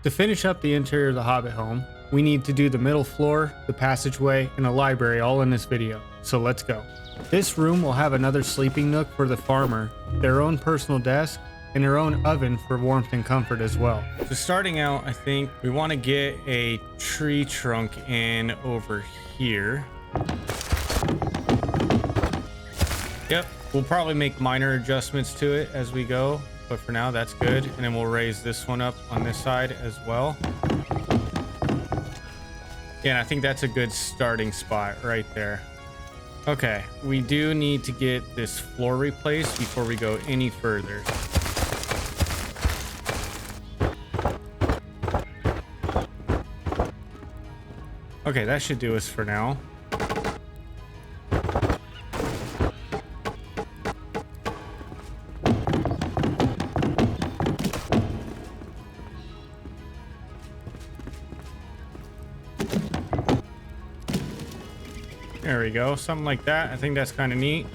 To finish up the interior of the Hobbit home, we need to do the middle floor, the passageway, and a library all in this video. So let's go. This room will have another sleeping nook for the farmer, their own personal desk, and their own oven for warmth and comfort as well. So starting out, I think we want to get a tree trunk in over here. Yep, we'll probably make minor adjustments to it as we go, but for now that's good. And then we'll raise this one up on this side as well. Yeah, and I think that's a good starting spot right there. Okay, we do need to get this floor replaced before we go any further. Okay, that should do us for now. There we go, something like that. I think that's kind of neat.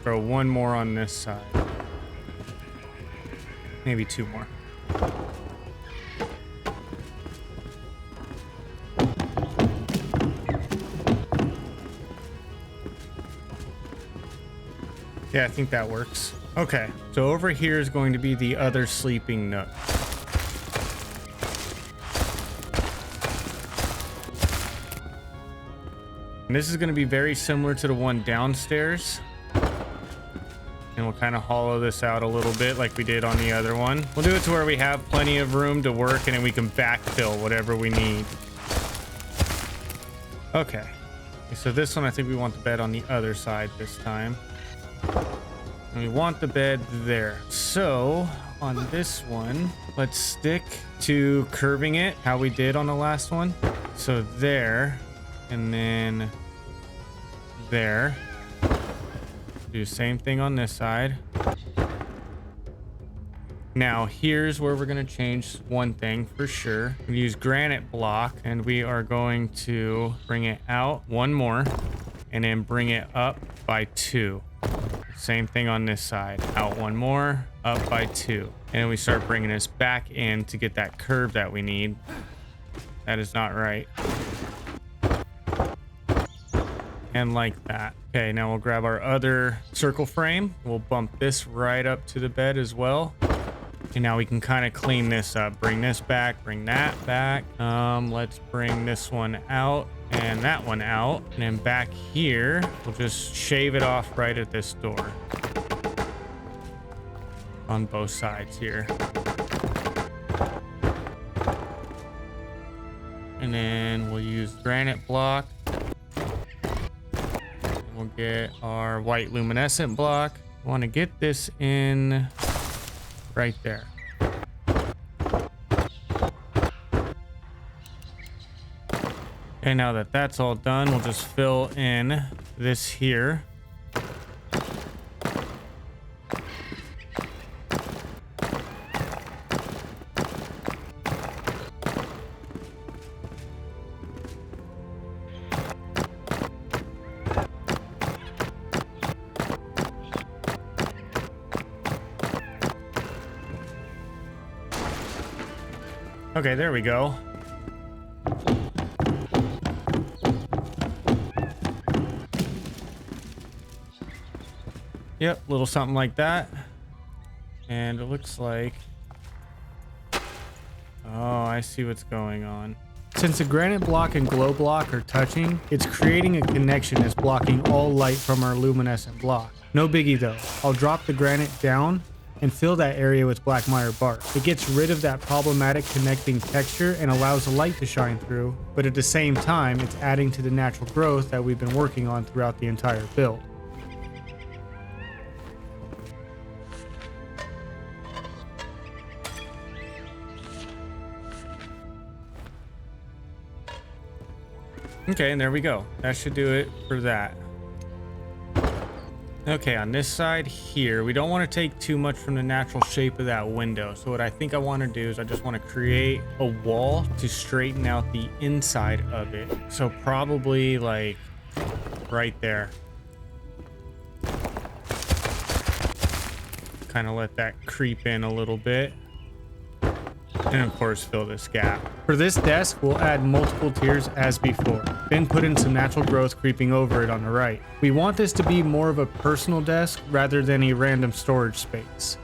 Throw one more on this side. Maybe two more. Yeah, I think that works. Okay, so over here is going to be the other sleeping nook. And this is going to be very similar to the one downstairs. And we'll kind of hollow this out a little bit like we did on the other one. We'll do it to where we have plenty of room to work and then we can backfill whatever we need. Okay, so this one, I think we want the bed on the other side this time. And we want the bed there. So on this one, let's stick to curving it how we did on the last one. So there, and then there. Do the same thing on this side. Now here's where we're going to change one thing for sure. We use granite block and we are going to bring it out one more and then bring it up by 2. Same thing on this side. Out one more, up by 2. And then we start bringing this back in to get that curve that we need. That is not right. And like that. Okay, now we'll grab our other circle frame. We'll bump this right up to the bed as well. And now we can kind of clean this up. Bring this back, bring that back. Let's bring this one out and that one out. And then back here, we'll just shave it off right at this door. On both sides here. And then we'll use granite block. We'll get our white luminescent block. Want to get this in right there. Okay, now that that's all done, we'll just fill in this here. Okay, there we go. Yep, little something like that. And it looks like... Oh, I see what's going on. Since the granite block and glow block are touching, it's creating a connection that's blocking all light from our luminescent block. No biggie though. I'll drop the granite down and fill that area with black mire bark. It gets rid of that problematic connecting texture and allows the light to shine through, but at the same time, it's adding to the natural growth that we've been working on throughout the entire build. Okay, and there we go. That should do it for that. Okay, on this side here, we don't want to take too much from the natural shape of that window. So what I think I want to do is I just want to create a wall to straighten out the inside of it. So probably like right there. Kind of let that creep in a little bit. And of course, fill this gap. For this desk, we'll add multiple tiers as before, then put in some natural growth creeping over it on the right. We want this to be more of a personal desk rather than a random storage space.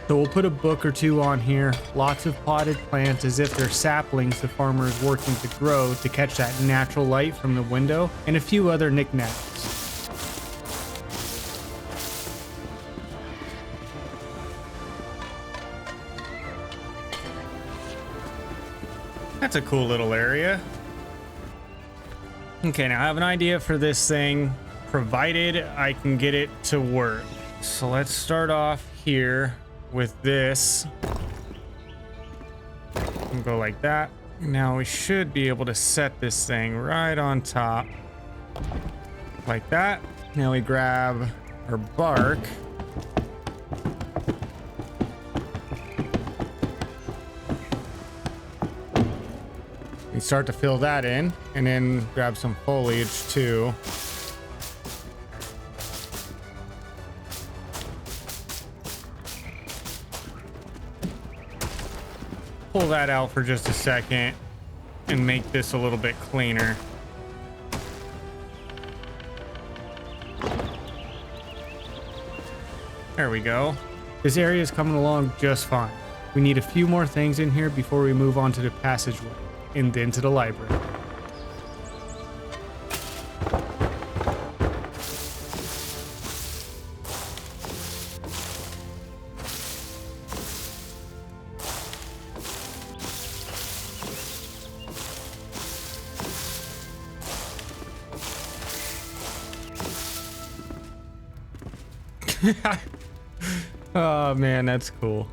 So we'll put a book or two on here, lots of potted plants as if they're saplings the farmer is working to grow to catch that natural light from the window, and a few other knickknacks. That's a cool little area. Okay, now I have an idea for this thing, provided I can get it to work. So let's start off here with this. We'll go like that. Now we should be able to set this thing right on top like that. Now we grab our bark. We start to fill that in and then grab some foliage too. Pull that out for just a second and make this a little bit cleaner. There we go. This area is coming along just fine. We need a few more things in here before we move on to the passageway and then to the library. Oh man, that's cool.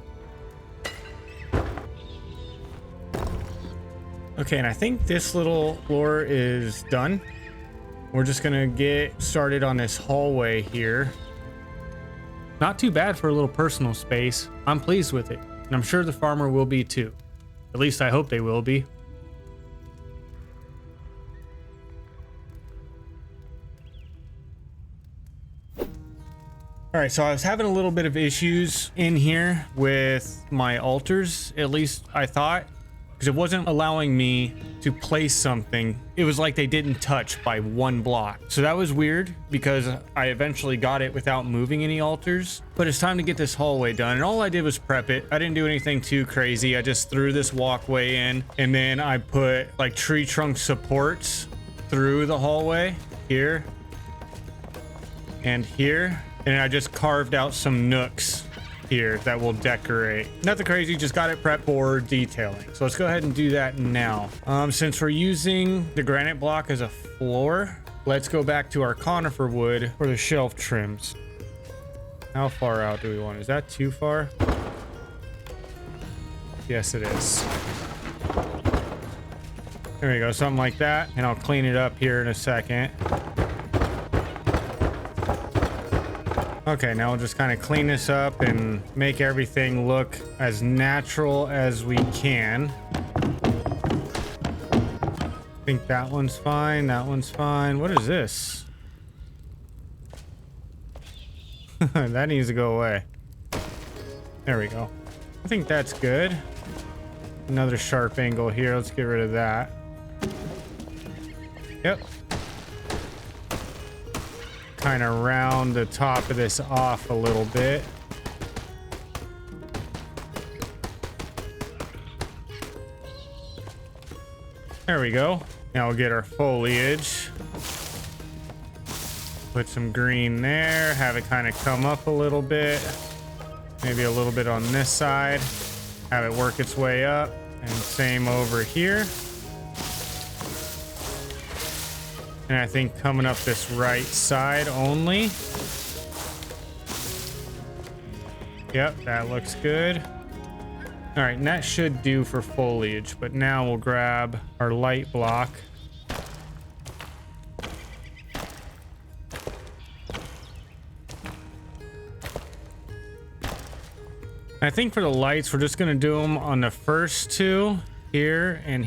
Okay, and I think this little floor is done. We're just gonna get started on this hallway here. Not too bad for a little personal space. I'm pleased with it, and I'm sure the farmer will be too. At least I hope they will be. All right, so I was having a little bit of issues in here with my altars, at least I thought, because it wasn't allowing me to place something. It was like they didn't touch by one block. So that was weird because I eventually got it without moving any altars. But it's time to get this hallway done. And all I did was prep it. I didn't do anything too crazy. I just threw this walkway in, and then I put like tree trunk supports through the hallway here and here. And I just carved out some nooks here that will decorate. Nothing crazy, just got it prepped for detailing. So let's go ahead and do that now. Since we're using the granite block as a floor, let's go back to our conifer wood for the shelf trims. How far out do we want? Is that too far? Yes, it is. There we go, something like that. And I'll clean it up here in a second. Okay, now we'll just kind of clean this up and make everything look as natural as we can. I think that one's fine. That one's fine. What is this? That needs to go away. There we go. I think that's good. Another sharp angle here. Let's get rid of that. Yep. Kind of round the top of this off a little bit. There we go. Now we'll get our foliage. Put some green there. Have it kind of come up a little bit. Maybe a little bit on this side. Have it work its way up. And same over here. And I think coming up this right side only. Yep, that looks good. All right, and that should do for foliage, but now we'll grab our light block. I think for the lights, we're just gonna do them on the first two here, and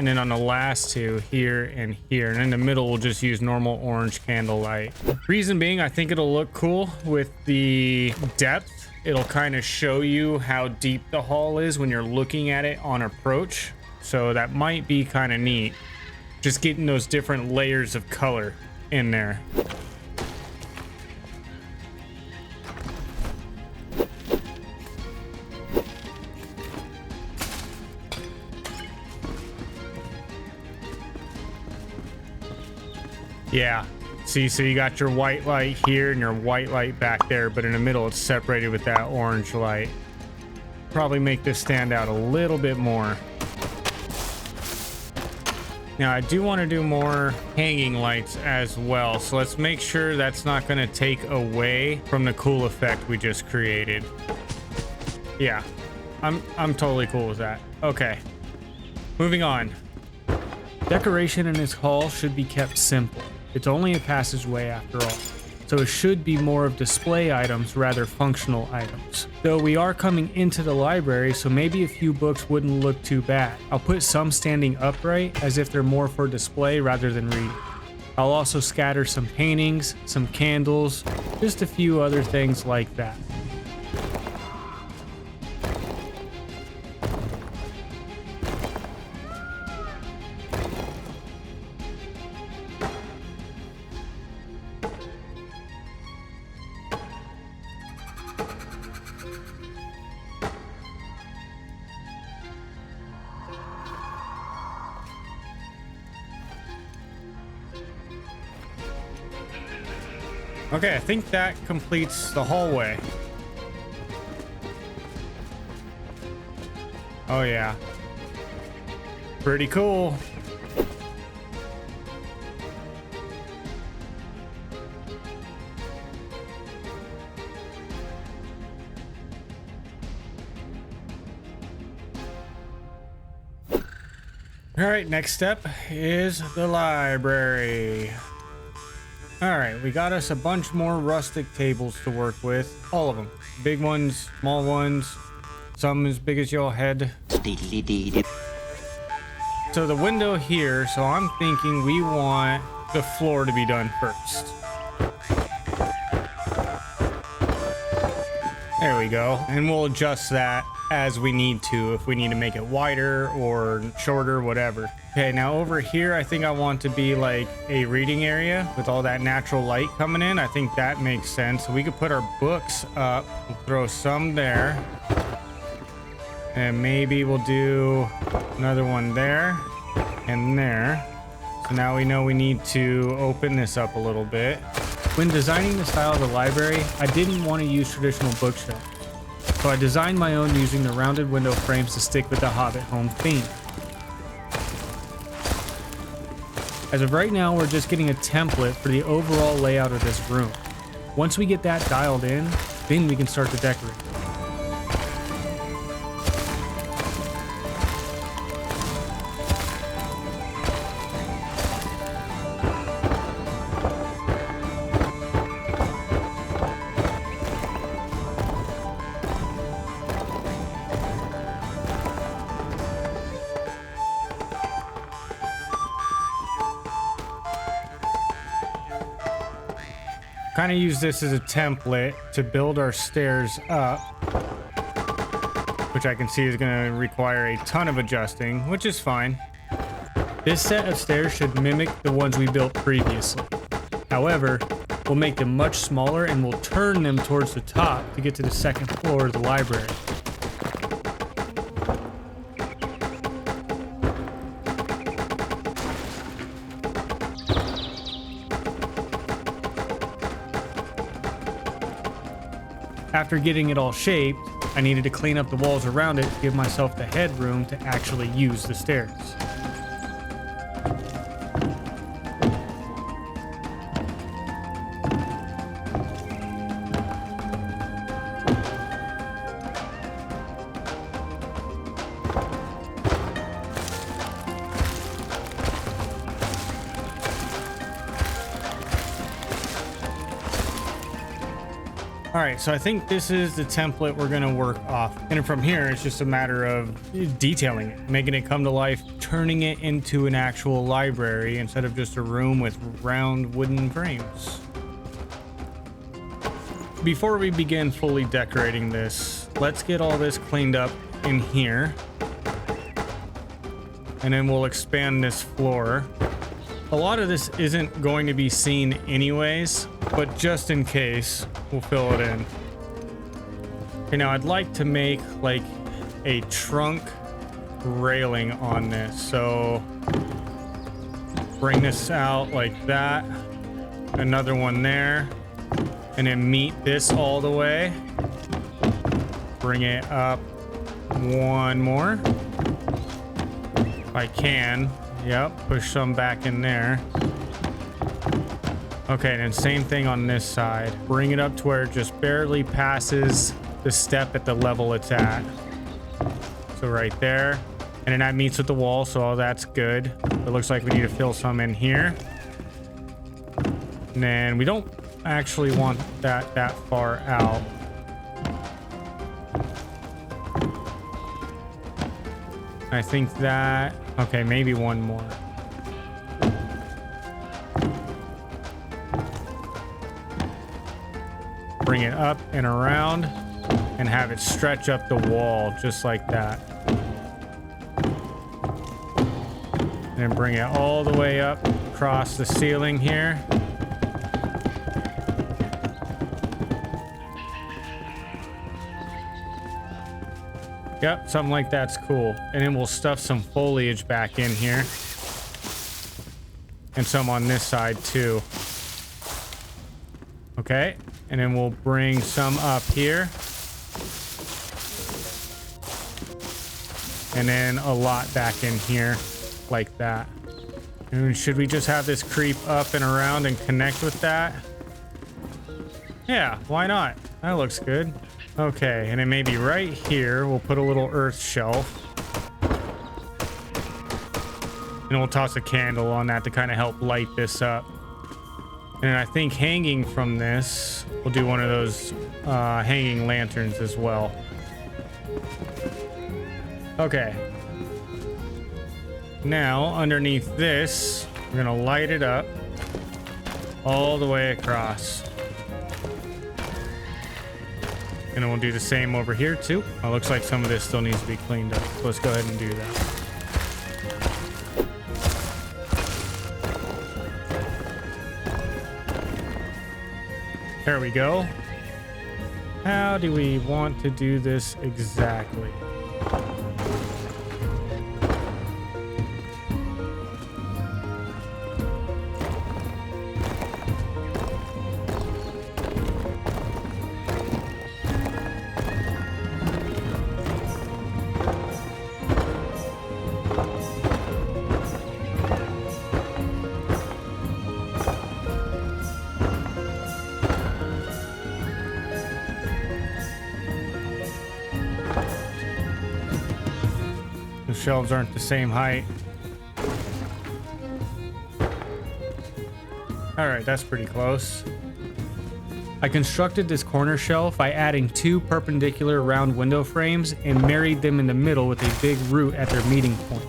then on the last two, here and here. And in the middle, we'll just use normal orange candlelight. Reason being, I think it'll look cool with the depth. It'll kind of show you how deep the hall is when you're looking at it on approach. So that might be kind of neat. Just getting those different layers of color in there. Yeah, see, so you got your white light here and your white light back there, but in the middle it's separated with that orange light. Probably make this stand out a little bit more. Now I do want to do more hanging lights as well, so let's make sure that's not going to take away from the cool effect we just created. Yeah, I'm totally cool with that. Okay, moving on. Decoration in this hall should be kept simple. It's only a passageway after all, so it should be more of display items rather functional items. Though we are coming into the library, so maybe a few books wouldn't look too bad. I'll put some standing upright as if they're more for display rather than reading. I'll also scatter some paintings, some candles, just a few other things like that. Okay, I think that completes the hallway. Oh yeah. Pretty cool. All right, next step is the library. All right, we got us a bunch more rustic tables to work with. All of them. Big ones, small ones, some as big as your head. So the window here, so I'm thinking we want the floor to be done first. There we go. And we'll adjust that as we need to, if we need to make it wider or shorter, whatever. Okay, now over here, I think I want to be like a reading area with all that natural light coming in. I think that makes sense. So we could put our books up, we'll throw some there. And maybe we'll do another one there and there. So now we know we need to open this up a little bit. When designing the style of the library, I didn't want to use traditional bookshelves. So I designed my own using the rounded window frames to stick with the Hobbit Home theme. As of right now, we're just getting a template for the overall layout of this room. Once we get that dialed in, then we can start to decorate. Kind of use this as a template to build our stairs up, which I can see is going to require a ton of adjusting, which is fine. This set of stairs should mimic the ones we built previously. However, we'll make them much smaller and we'll turn them towards the top to get to the second floor of the library. After getting it all shaped, I needed to clean up the walls around it to give myself the headroom to actually use the stairs. All right, so I think this is the template we're gonna work off. And from here, it's just a matter of detailing it, making it come to life, turning it into an actual library instead of just a room with round wooden frames. Before we begin fully decorating this, let's get all this cleaned up in here. And then we'll expand this floor. A lot of this isn't going to be seen anyways, but just in case, we'll fill it in. Okay, now I'd like to make like a trunk railing on this. So bring this out like that. Another one there. And then meet this all the way. Bring it up one more. If I can. Yep, push some back in there. Okay, and then same thing on this side. Bring it up to where it just barely passes the step at the level it's at. So right there. And then that meets with the wall, so all that's good. It looks like we need to fill some in here. And then we don't actually want that far out. I think that... Okay, maybe one more. Bring it up and around and have it stretch up the wall just like that. And then bring it all the way up across the ceiling here. Yep, something like that's cool. And then we'll stuff some foliage back in here. And some on this side too. Okay, and then we'll bring some up here. And then a lot back in here, like that. And should we just have this creep up and around and connect with that? Yeah, why not? That looks good. Okay, and then maybe right here, we'll put a little earth shelf. And we'll toss a candle on that to kind of help light this up. And I think hanging from this, we'll do one of those hanging lanterns as well. Okay. Now, underneath this, we're gonna light it up all the way across. And then we'll do the same over here too. It looks like some of this still needs to be cleaned up. So let's go ahead and do that. There we go. How do we want to do this exactly? Shelves aren't the same height. All right, that's pretty close. I constructed this corner shelf by adding 2 perpendicular round window frames and married them in the middle with a big root at their meeting point.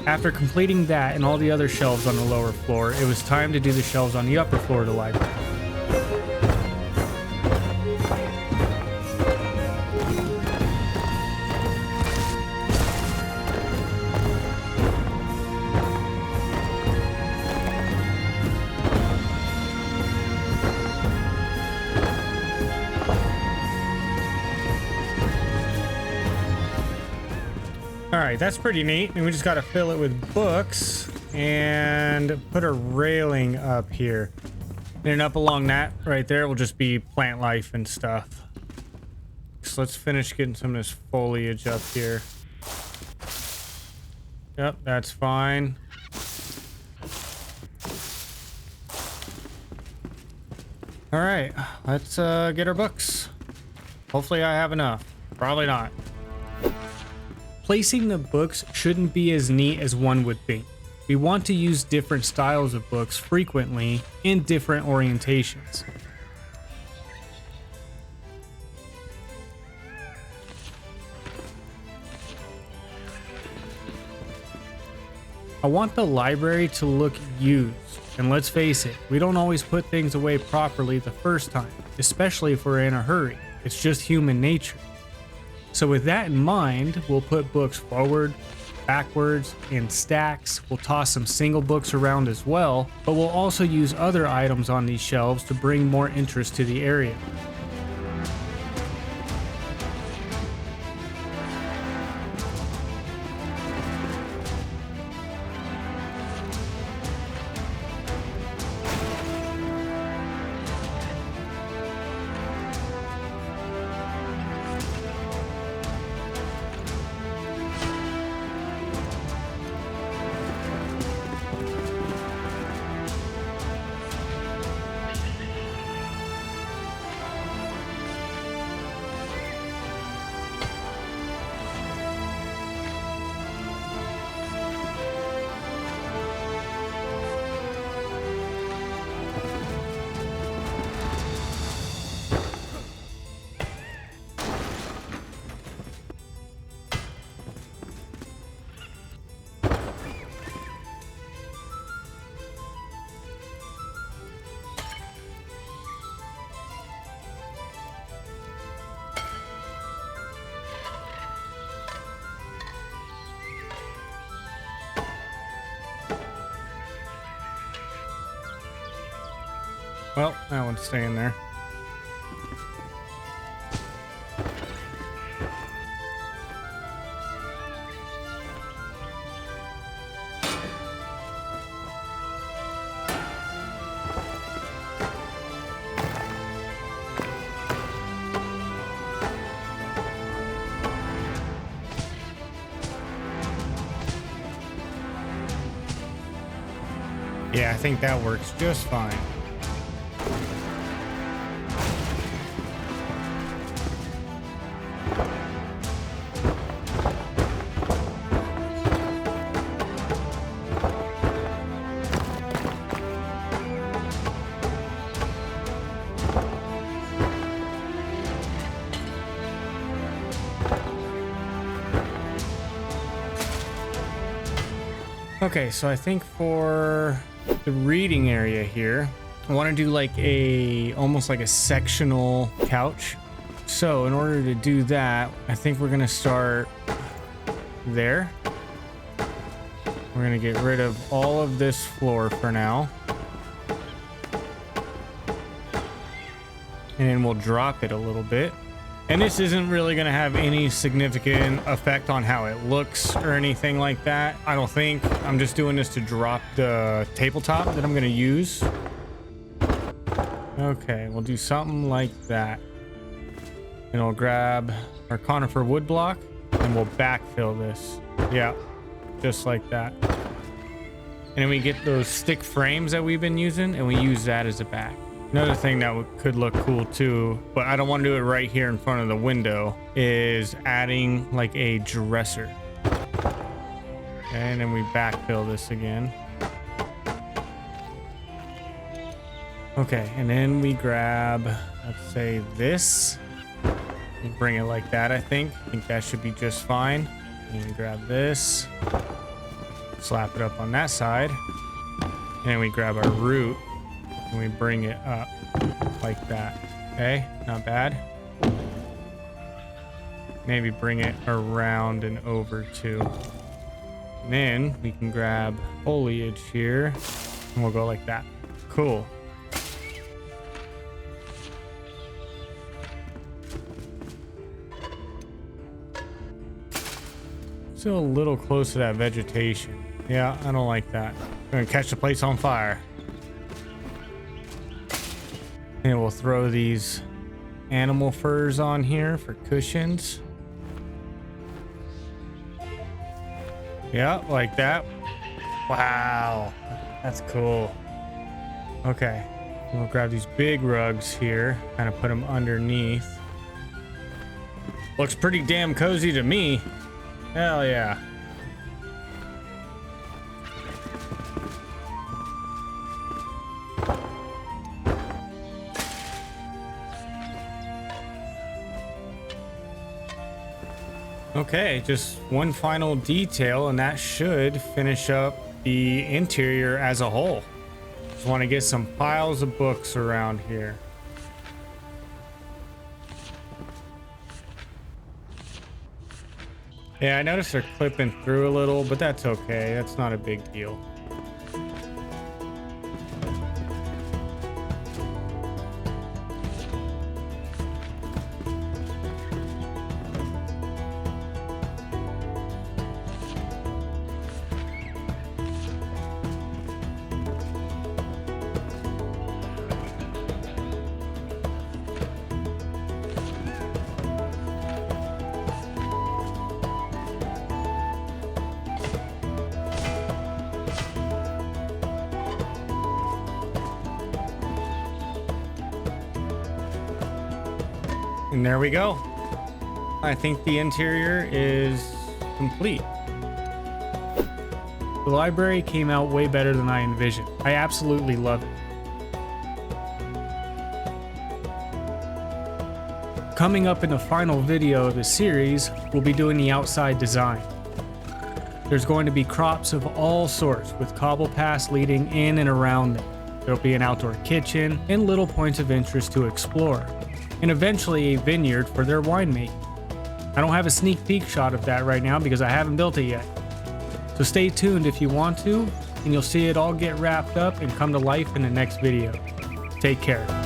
After completing that and all the other shelves on the lower floor, it was time to do the shelves on the upper floor of the library. Alright, that's pretty neat. And we just got to fill it with books and put a railing up here. And then up along that right there will just be plant life and stuff. So let's finish getting some of this foliage up here. Yep, that's fine. Alright, let's get our books. Hopefully I have enough. Probably not. Placing the books shouldn't be as neat as one would think. We want to use different styles of books frequently in different orientations. I want the library to look used, and let's face it, we don't always put things away properly the first time, especially if we're in a hurry. It's just human nature. So with that in mind, we'll put books forward, backwards, in stacks. We'll toss some single books around as well, but we'll also use other items on these shelves to bring more interest to the area. Well, that one's staying there. Yeah, I think that works just fine. Okay, so I think for the reading area here, I want to do like almost like a sectional couch. So in order to do that, I think we're going to start there. We're going to get rid of all of this floor for now. And then we'll drop it a little bit. And this isn't really going to have any significant effect on how it looks or anything like that. I don't think. I'm just doing this to drop the tabletop that I'm going to use. Okay, we'll do something like that. And we'll grab our conifer wood block and we'll backfill this. Yeah, just like that. And then we get those stick frames that we've been using and we use that as a back. Another thing that could look cool too, but I don't want to do it right here in front of the window, is adding like a dresser. Okay, and then we backfill this again. Okay, and then we grab, let's say this. We bring it like that, I think. I think that should be just fine. And we grab this. Slap it up on that side. And then we grab our root. And we bring it up like that. Okay, not bad. Maybe bring it around and over too. And then we can grab foliage here and we'll go like that. Cool. Still a little close to that vegetation. Yeah, I don't like that. I'm gonna catch the place on fire. And we'll throw these animal furs on here for cushions. Yeah, like that. Wow, that's cool. Okay, we'll grab these big rugs here, kind of put them underneath. Looks pretty damn cozy to me. Hell yeah. Okay, just one final detail, and that should finish up the interior as a whole. Just want to get some piles of books around here. Yeah, I noticed they're clipping through a little, but that's okay. That's not a big deal. And there we go. I think the interior is complete. The library came out way better than I envisioned. I absolutely love it. Coming up in the final video of the series, we'll be doing the outside design. There's going to be crops of all sorts with cobble paths leading in and around them. There'll be an outdoor kitchen and little points of interest to explore, and eventually a vineyard for their winemaking. I don't have a sneak peek shot of that right now because I haven't built it yet. So stay tuned if you want to, and you'll see it all get wrapped up and come to life in the next video. Take care.